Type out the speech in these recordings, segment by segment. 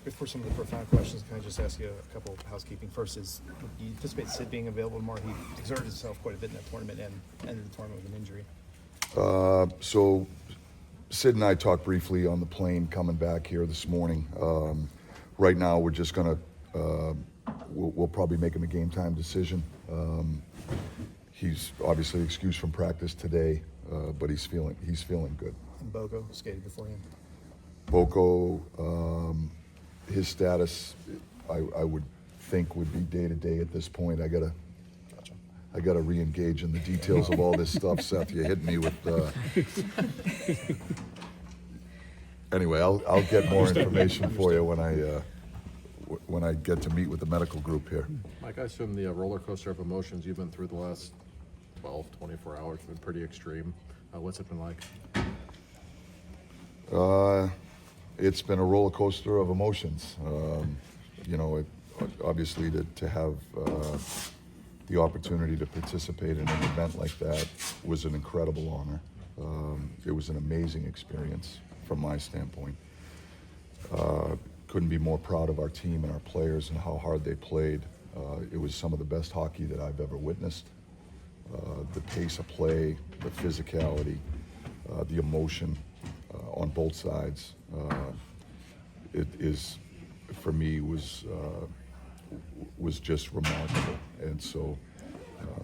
before some of the profound questions, can I just ask you a couple of housekeeping? First is, do you anticipate Sid being available tomorrow? He exerted himself quite a bit in that tournament and ended the tournament with an injury. So Sid and I talked briefly on the plane coming back here this morning. Right now, we're just gonna, we'll probably make him a game time decision. He's obviously excused from practice today, but he's feeling good. And Bogo skated beforehand. Boko, his status, I would think would be day to day at this point. I gotta re-engage in the details of all this stuff. Seth, you hit me with. Anyway, I'll get more information for you when I get to meet with the medical group here. Mike, I assume the roller coaster of emotions you've been through the last 12, 24 hours has been pretty extreme. What's it been like? It's been a roller coaster of emotions. Obviously to have the opportunity to participate in an event like that was an incredible honor. It was an amazing experience from my standpoint. Couldn't be more proud of our team and our players and how hard they played. It was some of the best hockey that I've ever witnessed. The pace of play, the physicality, the emotion on both sides. It is, for me, was just remarkable. And so,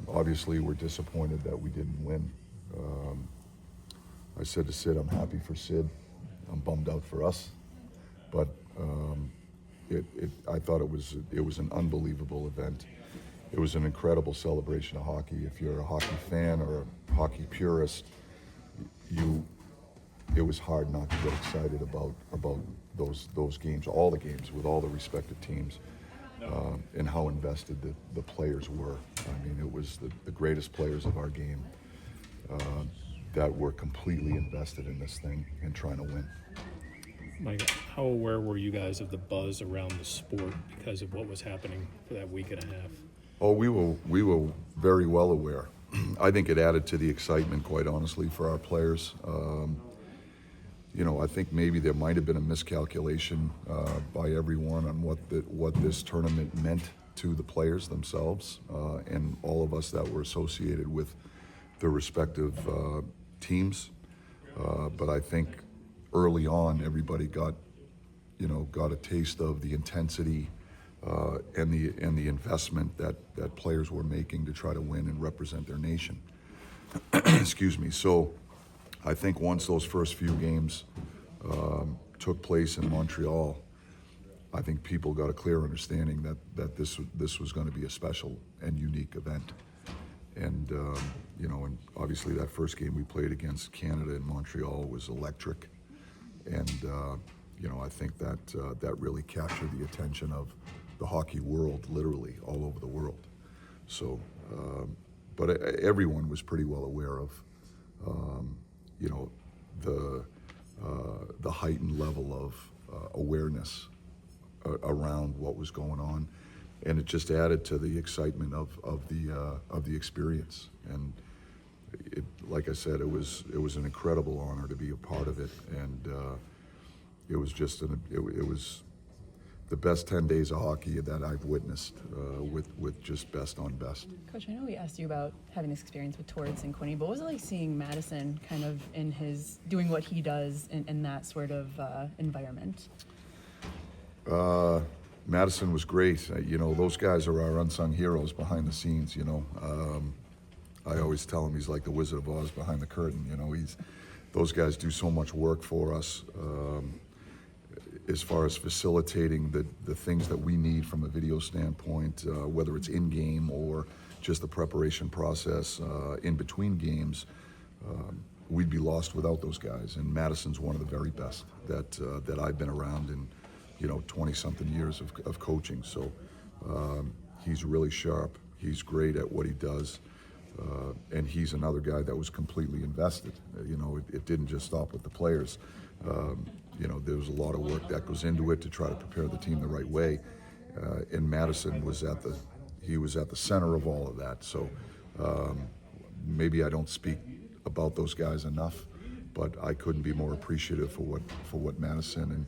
obviously, we're disappointed that we didn't win. I said to Sid, I'm happy for Sid. I'm bummed out for us. But I thought it was an unbelievable event. It was an incredible celebration of hockey. If you're a hockey fan or a hockey purist, it was hard not to get excited about those games, all the games with all the respective teams, and how invested the players were. I mean, it was the greatest players of our game that were completely invested in this thing and trying to win. Mike, how aware were you guys of the buzz around the sport because of what was happening for that week and a half? Oh, we were very well aware. I think it added to the excitement, quite honestly, for our players. I think maybe there might have been a miscalculation by everyone on what this tournament meant to the players themselves and all of us that were associated with the respective teams. But I think early on, everybody got a taste of the intensity and the investment that players were making to try to win and represent their nation. Excuse me. So I think once those first few games took place in Montreal, I think people got a clear understanding that this was going to be a special and unique event. And and obviously that first game we played against Canada in Montreal was electric. And I think that really captured the attention of the hockey world, literally all over the world. So, but everyone was pretty well aware of, the heightened level of awareness around what was going on, and it just added to the excitement of the experience. And like I said, it was an incredible honor to be a part of it, and it was just it was the best 10 days of hockey that I've witnessed with just best on best. Coach, I know we asked you about having this experience with Torrance and Quinny, but what was it like seeing Madison kind of in his doing what he does in that sort of environment? Madison was great. Those guys are our unsung heroes behind the scenes. I always tell him he's like the Wizard of Oz behind the curtain. Those guys do so much work for us. As far as facilitating the things that we need from a video standpoint, whether it's in-game or just the preparation process in between games, we'd be lost without those guys. And Madison's one of the very best that I've been around in, 20-something years of coaching. So he's really sharp. He's great at what he does. And he's another guy that was completely invested. It didn't just stop with the players. There was a lot of work that goes into it to try to prepare the team the right way. And Madison was at the center of all of that. So maybe I don't speak about those guys enough, but I couldn't be more appreciative for what Madison and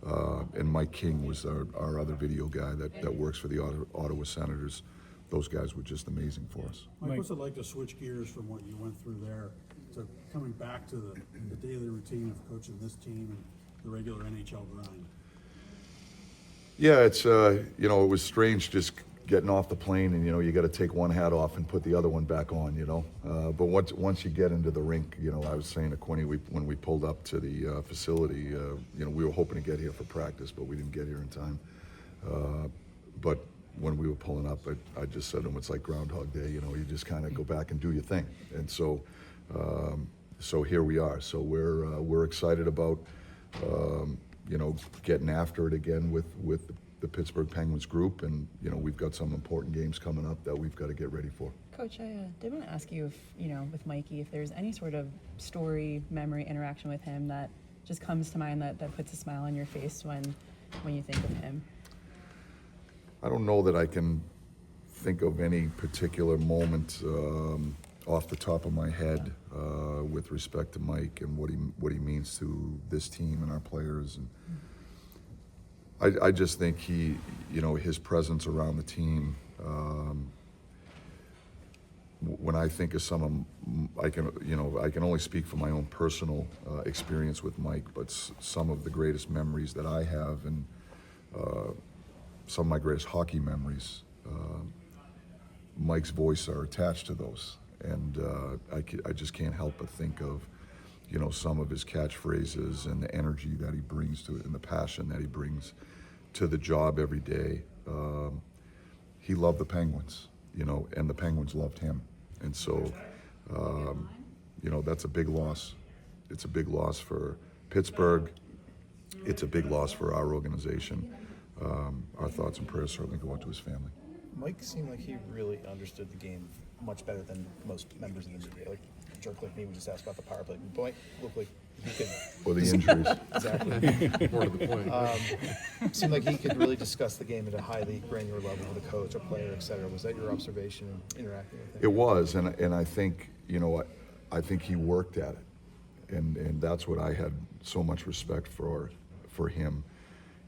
And Mike King was our other video guy that works for the Ottawa Senators. Those guys were just amazing for us. Mike, what's it like to switch gears from what you went through there to coming back to the daily routine of coaching this team and the regular NHL grind? Yeah, it's it was strange just getting off the plane, and you got to take one hat off and put the other one back on. But once you get into the rink, I was saying to Quinny, when we pulled up to the facility, we were hoping to get here for practice, but we didn't get here in time. But when we were pulling up, I just said to him, it's like Groundhog Day. You just kind of go back and do your thing. And so here we are. So we're excited about getting after it again with the Pittsburgh Penguins group, and we've got some important games coming up that we've got to get ready for. Coach, I did want to ask you if, with Mikey, if there's any sort of story, memory, interaction with him that just comes to mind that puts a smile on your face when you think of him. I don't know that I can think of any particular moment off the top of my head with respect to Mike and what he means to this team and our players. And I just think his presence around the team. When I think of I can only speak from my own personal experience with Mike, but some of the greatest memories that I have and some of my greatest hockey memories, Mike's voice are attached to those. And I just can't help but think of, some of his catchphrases and the energy that he brings to it and the passion that he brings to the job every day. He loved the Penguins, and the Penguins loved him. And so, that's a big loss. It's a big loss for Pittsburgh. It's a big loss for our organization. Our thoughts and prayers certainly go out to his family. Mike seemed like he really understood the game much better than most members of the media. Like a jerk like me would just ask about the power play. Boy, looked like he could. Or the injuries. Exactly. More to the point. Seemed like he could really discuss the game at a highly granular level with a coach, a player, etc. Was that your observation in interacting with him? It was, and I think I think he worked at it, and that's what I had so much respect for him.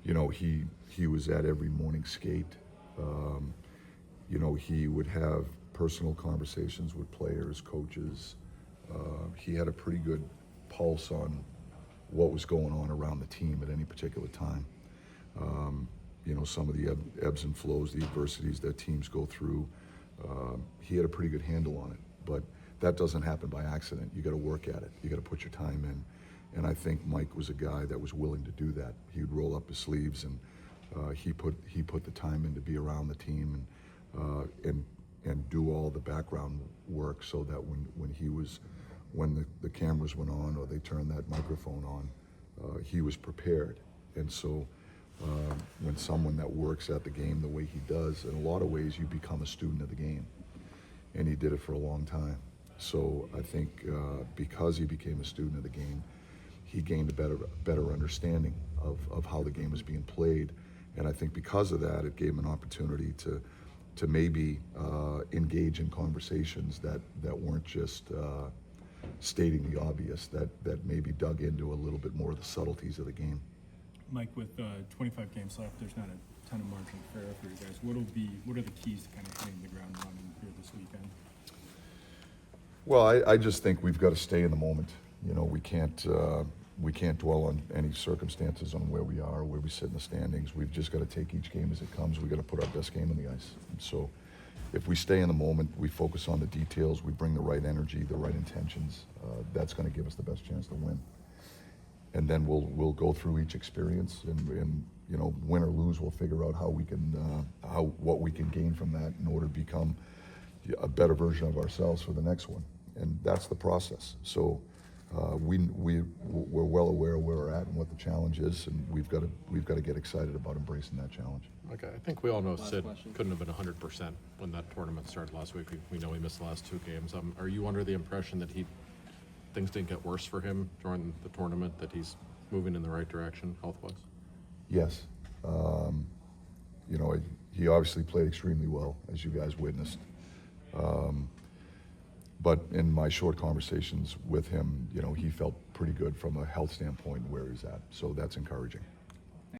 He was at every morning skate. He would have personal conversations with players, coaches. He had a pretty good pulse on what was going on around the team at any particular time. Some of the ebbs and flows, the adversities that teams go through. He had a pretty good handle on it, but that doesn't happen by accident. You got to work at it. You got to put your time in. And I think Mike was a guy that was willing to do that. He would roll up his sleeves, and he put the time in to be around the team and do all the background work so that when the cameras went on or they turned that microphone on, he was prepared. And so when someone that works at the game the way he does, in a lot of ways you become a student of the game. And he did it for a long time. So I think because he became a student of the game, he gained a better understanding of how the game was being played. And I think because of that, it gave him an opportunity to maybe engage in conversations that weren't just stating the obvious, that maybe dug into a little bit more of the subtleties of the game. Mike, with 25 games left, there's not a ton of margin for error for you guys. What are the keys to kind of hitting the ground running here this weekend? Well, I just think we've got to stay in the moment. We can't dwell on any circumstances on where we are, where we sit in the standings. We've just got to take each game as it comes. We've got to put our best game on the ice. And so if we stay in the moment, we focus on the details, we bring the right energy, the right intentions, that's going to give us the best chance to win. And then we'll go through each experience, and win or lose, we'll figure out how we can what we can gain from that in order to become a better version of ourselves for the next one. And that's the process. So we're well aware of where we're at and what the challenge is, and we've got to get excited about embracing that challenge. Okay, I think we all know Sid couldn't have been 100% when that tournament started last week. We know he missed the last two games. Are you under the impression that things didn't get worse for him during the tournament, that he's moving in the right direction health-wise? Yes. He obviously played extremely well, as you guys witnessed. But in my short conversations with him, he felt pretty good from a health standpoint where he's at. So that's encouraging.